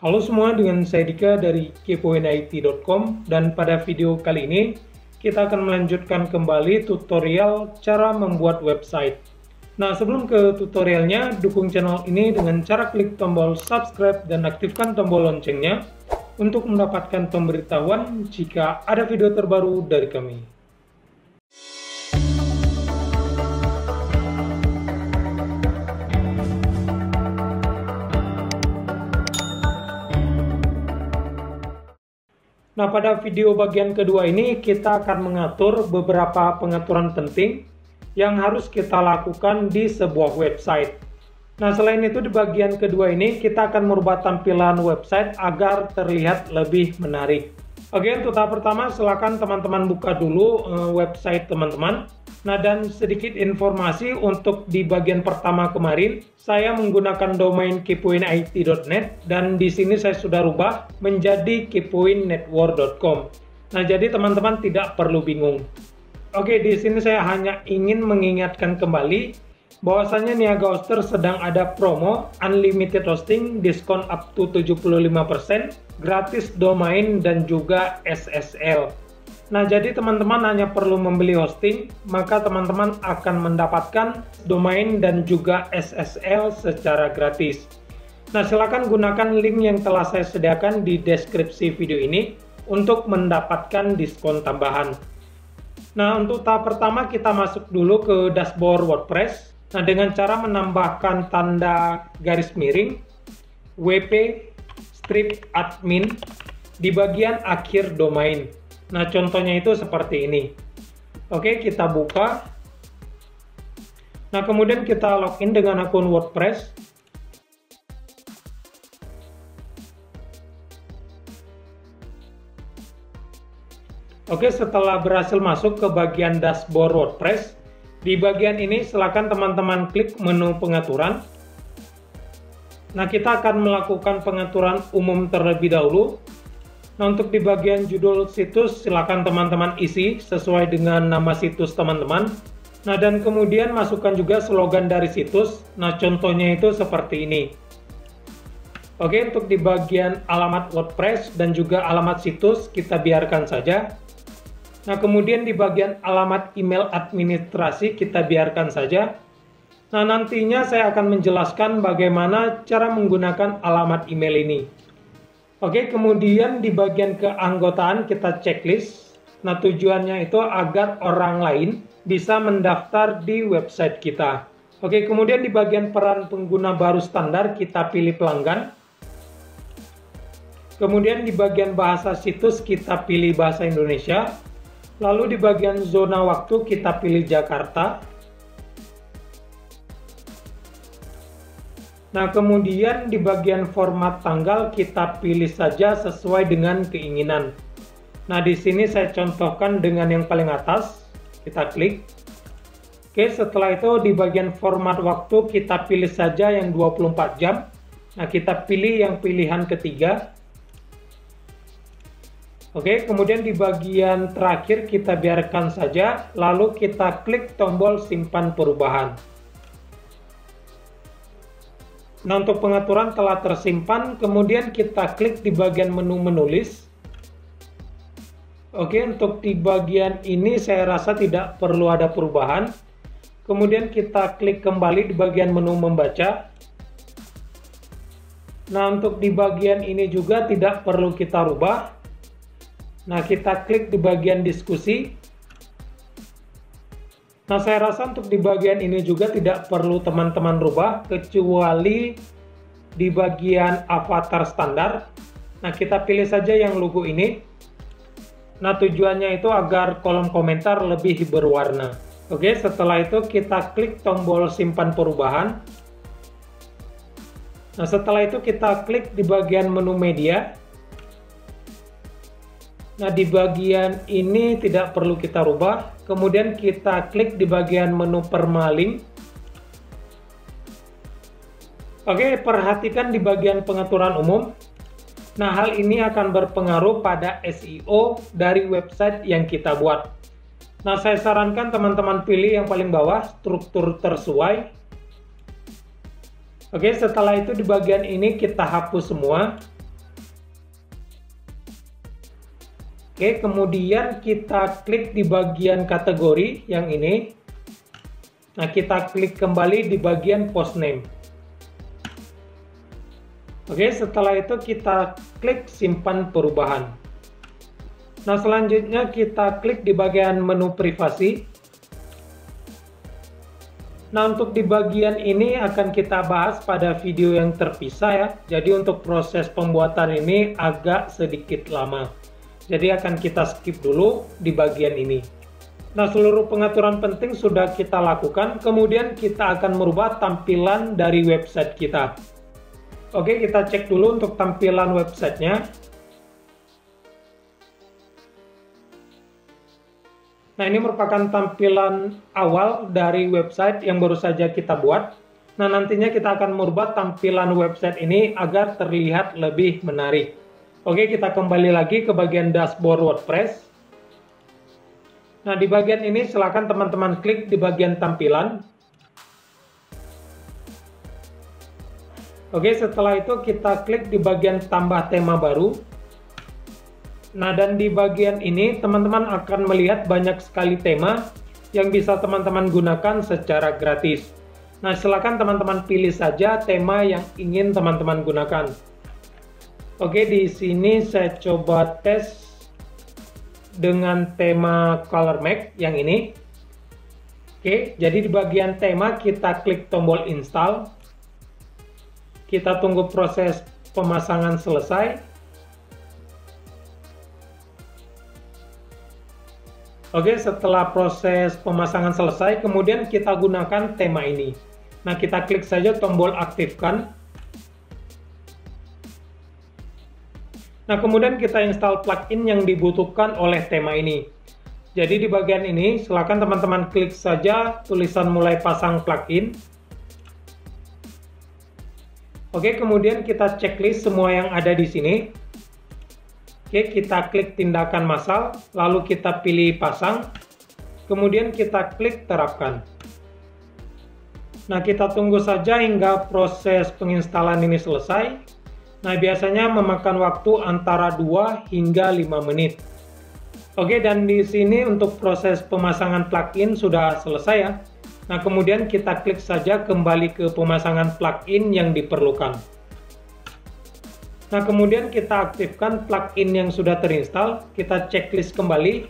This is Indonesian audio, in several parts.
Halo semua, dengan saya Dika dari kepoinit.com, dan pada video kali ini kita akan melanjutkan kembali tutorial cara membuat website. Nah, sebelum ke tutorialnya, dukung channel ini dengan cara klik tombol subscribe dan aktifkan tombol loncengnya untuk mendapatkan pemberitahuan jika ada video terbaru dari kami. Nah, pada video bagian kedua ini kita akan mengatur beberapa pengaturan penting yang harus kita lakukan di sebuah website. Nah, selain itu di bagian kedua ini kita akan merubah tampilan website agar terlihat lebih menarik. Oke, untuk tahap pertama silakan teman-teman buka dulu website teman-teman. Nah, dan sedikit informasi untuk di bagian pertama kemarin, saya menggunakan domain kepoinit.net dan di sini saya sudah rubah menjadi kepointnetwork.com. Nah, jadi teman-teman tidak perlu bingung. Oke, di sini saya hanya ingin mengingatkan kembali bahwasanya Niaga Hoster sedang ada promo unlimited hosting, diskon up to 75%, gratis domain dan juga SSL. Nah, jadi teman-teman hanya perlu membeli hosting, maka teman-teman akan mendapatkan domain dan juga SSL secara gratis. Nah, silakan gunakan link yang telah saya sediakan di deskripsi video ini untuk mendapatkan diskon tambahan. Nah, untuk tahap pertama kita masuk dulu ke dashboard WordPress. Nah, dengan cara menambahkan tanda garis miring WP strip admin di bagian akhir domain. Nah, contohnya itu seperti ini. Oke, kita buka. Nah, kemudian kita login dengan akun WordPress. Oke, setelah berhasil masuk ke bagian dashboard WordPress, di bagian ini silakan teman-teman klik menu pengaturan. Nah, kita akan melakukan pengaturan umum terlebih dahulu. Nah, untuk di bagian judul situs silakan teman-teman isi sesuai dengan nama situs teman-teman. Nah, dan kemudian masukkan juga slogan dari situs. Nah, contohnya itu seperti ini. Oke, untuk di bagian alamat WordPress dan juga alamat situs kita biarkan saja. Nah, kemudian di bagian alamat email administrasi kita biarkan saja. Nah, nantinya saya akan menjelaskan bagaimana cara menggunakan alamat email ini. Oke, kemudian di bagian keanggotaan kita checklist. Nah, tujuannya itu agar orang lain bisa mendaftar di website kita. Oke, kemudian di bagian peran pengguna baru standar kita pilih pelanggan. Kemudian di bagian bahasa situs kita pilih bahasa Indonesia. Lalu di bagian zona waktu kita pilih Jakarta. Nah, kemudian di bagian format tanggal kita pilih saja sesuai dengan keinginan. Nah, di sini saya contohkan dengan yang paling atas. Kita klik. Oke, setelah itu di bagian format waktu kita pilih saja yang 24 jam. Nah, kita pilih yang pilihan ketiga. Oke, kemudian di bagian terakhir kita biarkan saja, lalu kita klik tombol simpan perubahan. Nah, untuk pengaturan telah tersimpan, kemudian kita klik di bagian menu menulis. Oke, untuk di bagian ini saya rasa tidak perlu ada perubahan. Kemudian kita klik kembali di bagian menu membaca. Nah, untuk di bagian ini juga tidak perlu kita rubah. Nah, kita klik di bagian diskusi. Nah, saya rasa untuk di bagian ini juga tidak perlu teman-teman rubah, kecuali di bagian avatar standar. Nah, kita pilih saja yang logo ini. Nah, tujuannya itu agar kolom komentar lebih berwarna. Oke, setelah itu kita klik tombol simpan perubahan. Nah, setelah itu kita klik di bagian menu media. Nah, di bagian ini tidak perlu kita rubah. Kemudian kita klik di bagian menu permalink. Oke, perhatikan di bagian pengaturan umum. Nah, hal ini akan berpengaruh pada SEO dari website yang kita buat. Nah, saya sarankan teman-teman pilih yang paling bawah, struktur tersesuai. Oke, setelah itu di bagian ini kita hapus semua. Oke, kemudian kita klik di bagian kategori yang ini. Nah, kita klik kembali di bagian post name. Oke, setelah itu kita klik simpan perubahan. Nah, selanjutnya kita klik di bagian menu privasi. Nah, untuk di bagian ini akan kita bahas pada video yang terpisah ya. Jadi untuk proses pembuatan ini agak sedikit lama. Jadi akan kita skip dulu di bagian ini. Nah, seluruh pengaturan penting sudah kita lakukan. Kemudian kita akan merubah tampilan dari website kita. Oke, kita cek dulu untuk tampilan websitenya. Nah, ini merupakan tampilan awal dari website yang baru saja kita buat. Nah, nantinya kita akan merubah tampilan website ini agar terlihat lebih menarik. Oke, kita kembali lagi ke bagian dashboard WordPress. Nah, di bagian ini silakan teman-teman klik di bagian tampilan. Oke, setelah itu kita klik di bagian tambah tema baru. Nah, dan di bagian ini teman-teman akan melihat banyak sekali tema yang bisa teman-teman gunakan secara gratis. Nah, silakan teman-teman pilih saja tema yang ingin teman-teman gunakan. Oke, di sini saya coba tes dengan tema Color Mac yang ini. Oke, jadi di bagian tema kita klik tombol install. Kita tunggu proses pemasangan selesai. Oke, setelah proses pemasangan selesai, kemudian kita gunakan tema ini. Nah, kita klik saja tombol aktifkan. Nah, kemudian kita install plugin yang dibutuhkan oleh tema ini. Jadi di bagian ini, silakan teman-teman klik saja tulisan mulai pasang plugin. Oke, kemudian kita checklist semua yang ada di sini. Oke, kita klik tindakan massal, lalu kita pilih pasang, kemudian kita klik terapkan. Nah, kita tunggu saja hingga proses penginstalan ini selesai. Nah, biasanya memakan waktu antara 2 hingga 5 menit. Oke, dan di sini untuk proses pemasangan plugin sudah selesai ya. Nah, kemudian kita klik saja kembali ke pemasangan plugin yang diperlukan. Nah, kemudian kita aktifkan plugin yang sudah terinstall, kita checklist kembali.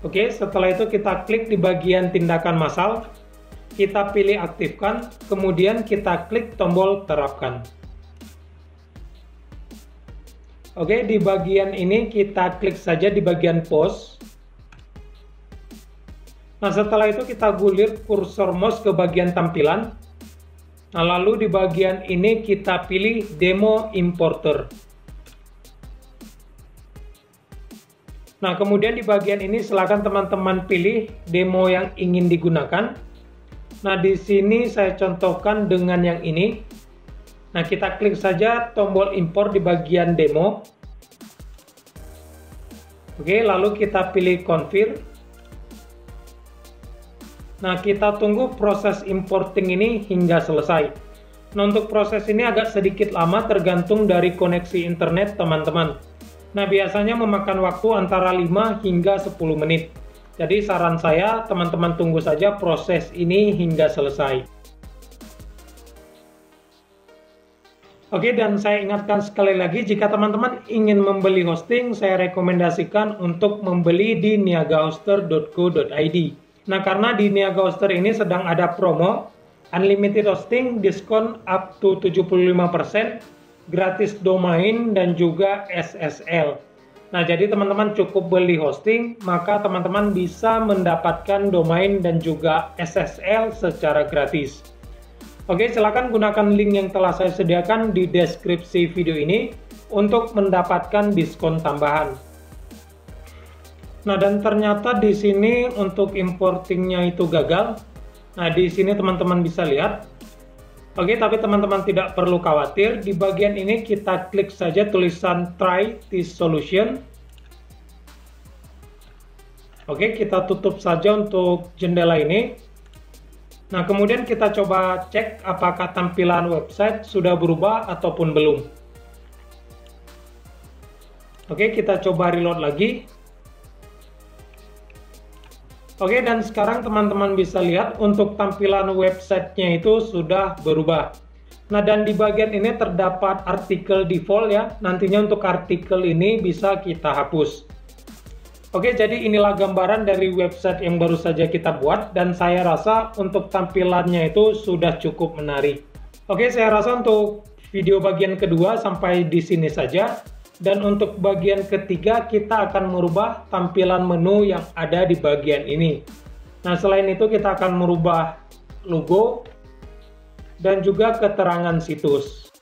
Oke, setelah itu kita klik di bagian tindakan massal, kita pilih aktifkan, kemudian kita klik tombol terapkan. Oke, di bagian ini kita klik saja di bagian post. Nah, setelah itu kita gulir kursor mouse ke bagian tampilan. Nah, lalu di bagian ini kita pilih demo importer. Nah, kemudian di bagian ini silakan teman-teman pilih demo yang ingin digunakan. Nah, di sini saya contohkan dengan yang ini. Nah, kita klik saja tombol import di bagian demo. Oke, lalu kita pilih confirm. Nah, kita tunggu proses importing ini hingga selesai. Nah, untuk proses ini agak sedikit lama tergantung dari koneksi internet teman-teman. Nah, biasanya memakan waktu antara 5 hingga 10 menit. Jadi saran saya teman-teman tunggu saja proses ini hingga selesai. Oke, dan saya ingatkan sekali lagi, jika teman-teman ingin membeli hosting, saya rekomendasikan untuk membeli di niagahoster.co.id. Nah, karena di Niaga Hoster ini sedang ada promo, unlimited hosting, diskon up to 75%, gratis domain, dan juga SSL. Nah, jadi teman-teman cukup beli hosting, maka teman-teman bisa mendapatkan domain dan juga SSL secara gratis. Oke, silakan gunakan link yang telah saya sediakan di deskripsi video ini untuk mendapatkan diskon tambahan. Nah, dan ternyata di sini untuk importingnya itu gagal. Nah, di sini teman-teman bisa lihat. Oke, tapi teman-teman tidak perlu khawatir. Di bagian ini kita klik saja tulisan try this solution. Oke, kita tutup saja untuk jendela ini. Nah, kemudian kita coba cek apakah tampilan website sudah berubah ataupun belum. Oke, kita coba reload lagi. Oke, dan sekarang teman-teman bisa lihat untuk tampilan websitenya itu sudah berubah. Nah, dan di bagian ini terdapat artikel default ya. Nantinya untuk artikel ini bisa kita hapus. Oke, jadi inilah gambaran dari website yang baru saja kita buat, dan saya rasa untuk tampilannya itu sudah cukup menarik. Oke, saya rasa untuk video bagian kedua sampai di sini saja. Dan untuk bagian ketiga kita akan merubah tampilan menu yang ada di bagian ini. Nah, selain itu kita akan merubah logo dan juga keterangan situs.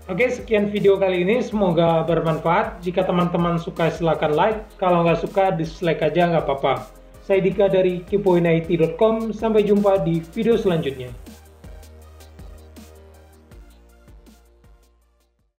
Oke, sekian video kali ini, semoga bermanfaat. Jika teman-teman suka silahkan like, kalau nggak suka dislike aja nggak apa-apa. Saya Dika dari kepoinit.com, sampai jumpa di video selanjutnya.